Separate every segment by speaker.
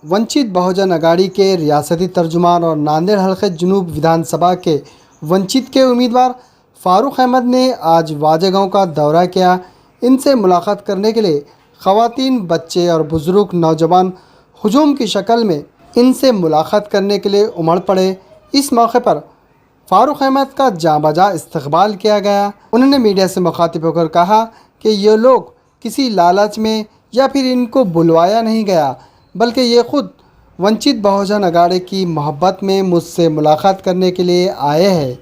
Speaker 1: वंचित बहुजन अगाड़ी के रियासती तर्जुमान और नांदेड़ हल्के जुनूब विधानसभा के वंचित के उम्मीदवार फारूक अहमद ने आज वाजे गांव का दौरा किया। इनसे मुलाकात करने के लिए ख़वातीन, बच्चे और बुज़ुर्ग नौजवान हुजूम की शक्ल में इनसे मुलाकात करने के लिए उमड़ पड़े। इस मौके पर फारूक अहमद का जाँ-बजा इस्तकबाल किया गया। उन्होंने मीडिया से मुखातिब होकर कहा कि ये लोग किसी लालच में या फिर इनको बुलवाया नहीं गया, बल्कि ये खुद वंचित बहुजन अगाड़े की मोहब्बत में मुझसे मुलाकात करने के लिए आए हैं।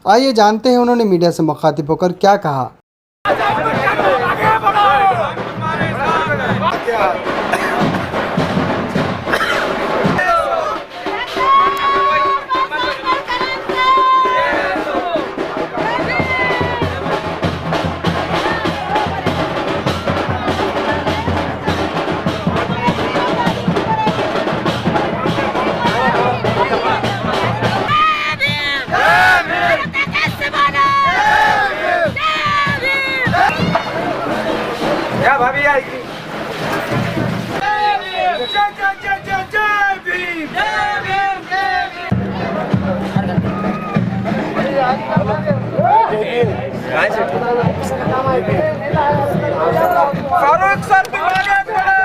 Speaker 1: आइए जानते हैं उन्होंने मीडिया से मुखातिब होकर क्या कहा।
Speaker 2: क्या भाभी आएगी? फारूक सर आगे बढ़े,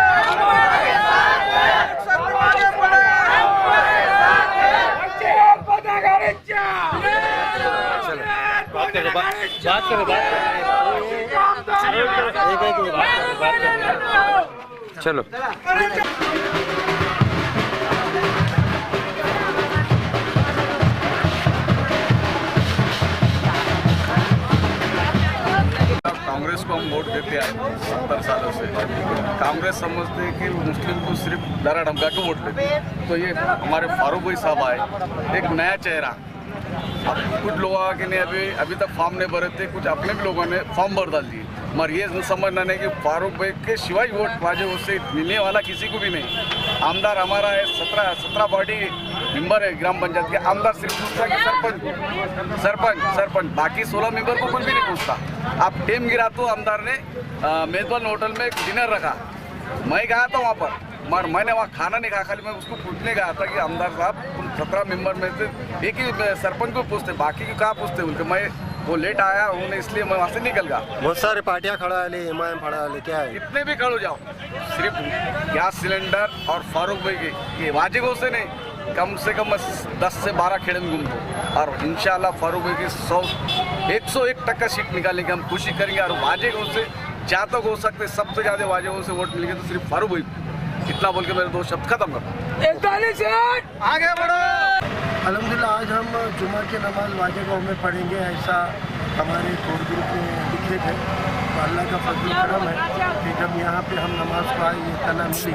Speaker 2: बात चलो।
Speaker 3: कांग्रेस को हम वोट देते आए 70 सालों से। कांग्रेस समझते हैं कि मुस्लिम को सिर्फ डरा धमका के वोट देते, तो ये हमारे फारूक भाई साहब आए, एक नया चेहरा। कुछ लोगों के ने अभी तक फॉर्म नहीं भरे थे, कुछ अपने भी लोगों ने फॉर्म भर डाल दिए, मगर ये समझना नहीं कि फारूक भाई के सिवाय वोट वाजे उससे मिलने वाला किसी को भी नहीं। आमदार हमारा है 17 पार्टी मेंबर है ग्राम पंचायत के। आमदार सिर्फ पूछता कि सरपंच बाकी 16 मेंबर को कुछ भी नहीं पूछता। आप टेम गिरा तो आमदार ने मेजबान होटल में डिनर रखा, मैं गया था वहाँ पर, मगर मैंने वहाँ खाना नहीं खाया, खाली मैं उसको पूछने गया था कि आमदार साहब 17 मेंबर में से एक ही सरपंच को पूछते, बाकी को कहाँ पूछते उनके। मैं वो लेट आया उन्हें, इसलिए मैं वहाँ से निकल गया।
Speaker 4: बहुत सारे पार्टियाँ खड़ा है, एमआईएम खड़ा है, क्या है?
Speaker 3: कितने भी खड़ो जाओ, सिर्फ गैस सिलेंडर और फारूक भाई के ये वाजिबों से नहीं, कम से कम 10 से 12 खेड़े में घूमते, और इंशाल्लाह फारूक भाई की 101% सीट निकालेंगे। हम कोशिश करेंगे और वाजिबों से जहाँ तक हो सकते सबसे ज़्यादा वाजिबों से वोट मिलेंगे, तो सिर्फ फारूक भाई। इतना बोल के मेरे 2 शब्द खत्म कर
Speaker 2: 41 आगे बढ़ो।
Speaker 4: अल्हम्दुलिल्लाह आज हम जुमा की नमाज वाजे गाँव में पढ़ेंगे, ऐसा हमारे कोर ग्रुप में लिखे थे। तो अल्लाह का फजल करम है कि जब यहाँ पे हम नमाज को आए, ये तना मिली,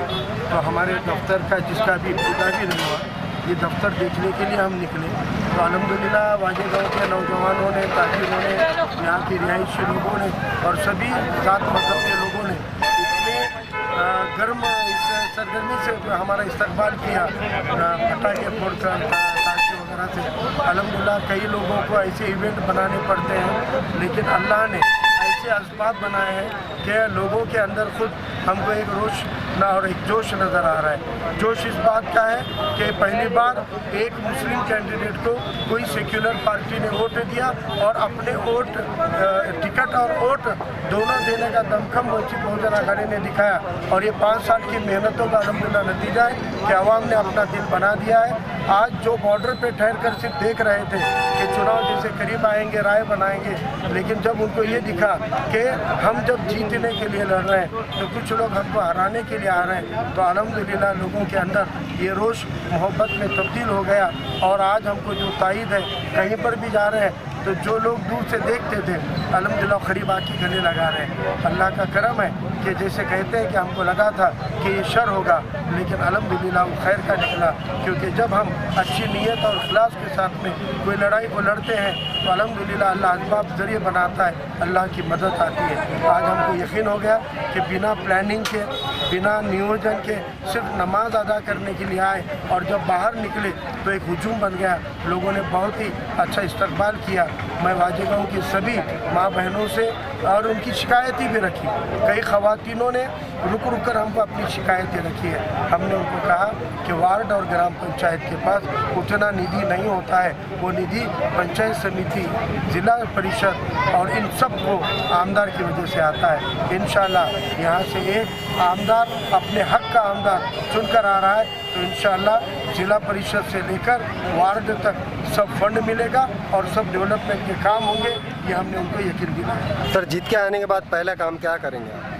Speaker 4: तो हमारे दफ्तर का जिसका भी इब्तिदा भी नहीं हुआ, ये दफ्तर देखने के लिए हम निकले। तो अल्हम्दुलिल्लाह वाजे गाँव के नौजवानों ने, ताजिरों ने, यहाँ के रिहायशी लोगों ने और सभी जात मजहब के लोगों ने गर्म इस सरगर्मी से हमारा इस्तकबाल किया, पटाखे फोड़कर, ताशे वगैरह से। अल्हम्दुलिल्लाह कई लोगों को ऐसे इवेंट बनाने पड़ते हैं, लेकिन अल्लाह ने ऐसे असबाब बनाए हैं कि लोगों के अंदर खुद हमको एक रोश और एक जोश नज़र आ रहा है। जोश इस बात का है कि पहली बार एक मुस्लिम कैंडिडेट को कोई सेक्युलर पार्टी ने वोट दिया और अपने वोट, टिकट और वोट दोनों देने का दमखम वंचित बहुजन अघाड़ी ने दिखाया। और ये 5 साल की मेहनतों का अल्हम्दुलिल्लाह नतीजा है कि अवाम ने अपना दिल बना दिया है। आज जो बॉर्डर पे ठहर कर सिर्फ देख रहे थे कि चुनाव जैसे करीब आएंगे, राय बनाएंगे, लेकिन जब उनको ये दिखा कि हम जब जीतने के लिए लड़ रहे हैं तो कुछ लोग हमको हराने के लिए आ रहे हैं, तो अल्हम्दुलिल्लाह लोगों के अंदर ये रोश मोहब्बत में तब्दील हो गया। और आज हमको जो तायद है, कहीं पर भी जा रहे हैं तो जो लोग दूर से देखते थे अल्हम्दुलिल्लाह करीब आके गले लगा रहे हैं। अल्लाह का करम है कि जैसे कहते हैं कि हमको लगा था कि ये शर होगा, लेकिन अल्हम्दुलिल्लाह वो खैर का निकला, क्योंकि जब हम अच्छी नीयत और इखलास के साथ में कोई लड़ाई को लड़ते हैं तो अल्हम्दुलिल्लाह अल्लाह असबाब ज़रिए बनाता है, अल्लाह की मदद आती है। आज हमको यकीन हो गया कि बिना प्लानिंग के, बिना नियोजन के सिर्फ नमाज अदा करने के लिए आए, और जब बाहर निकले तो एक हुजूम बन गया। लोगों ने बहुत ही अच्छा इस्तकबाल किया। मैं वाजे गाँव की सभी माँ बहनों से और उनकी शिकायतें भी रखी। कई ख़वातीनों ने रुक रुक कर हमको अपनी शिकायतें रखी है। हमने उनको कहा कि वार्ड और ग्राम पंचायत के पास उतना निधि नहीं होता है, वो निधि पंचायत समिति, जिला परिषद और इन सब को आमदार की वजह से आता है। इंशाल्लाह यहाँ से एक आमदार अपने हक का आमदार चुनकर आ रहा है, तो इंशाल्लाह जिला परिषद से लेकर वार्ड तक सब फंड मिलेगा और सब डेवलपमेंट के काम होंगे, ये हमने उनको यकीन दिलाया।
Speaker 5: सर, जीत के आने के बाद पहला काम क्या करेंगे आप?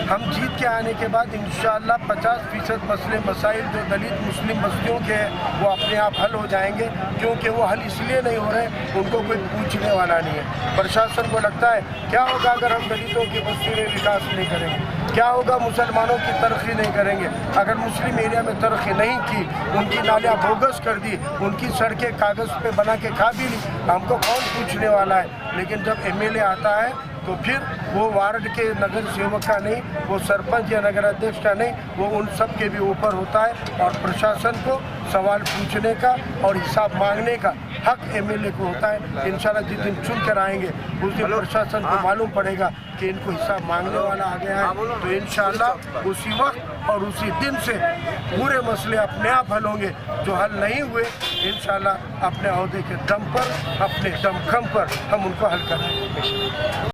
Speaker 4: हम जीत के आने के बाद इंशाअल्लाह 50% मसले मसाइल जो दलित मुस्लिम बस्तियों के हैं वो अपने आप हल हो जाएंगे, क्योंकि वो हल इसलिए नहीं हो रहे, उनको कोई पूछने वाला नहीं है। प्रशासन को लगता है क्या होगा अगर हम दलितों की बस्ती में विकास नहीं करेंगे, क्या होगा मुसलमानों की तरक्की नहीं करेंगे, अगर मुस्लिम एरिया में तरक्की नहीं की, उनकी नालियाँ बोगस कर दी, उनकी सड़कें कागज़ पे बना के खा भी ली, हमको कौन पूछने वाला है। लेकिन जब एमएलए आता है तो फिर वो वार्ड के नगर सेवक का नहीं, वो सरपंच या नगर अध्यक्ष का नहीं, वो उन सब के भी ऊपर होता है। और प्रशासन को सवाल पूछने का और हिसाब मांगने का हक एमएलए को होता है। इंशाल्लाह जिस दिन चुन कर आएंगे उस दिन प्रशासन को मालूम पड़ेगा कि इनको हिसाब मांगने वाला आ गया है, तो इंशाल्लाह उसी वक्त और उसी दिन से पूरे मसले अपने आप हल होंगे। जो हल नहीं हुए इंशाल्लाह अपने अहदे के दम पर, अपने दमखम पर हम उनको हल करेंगे।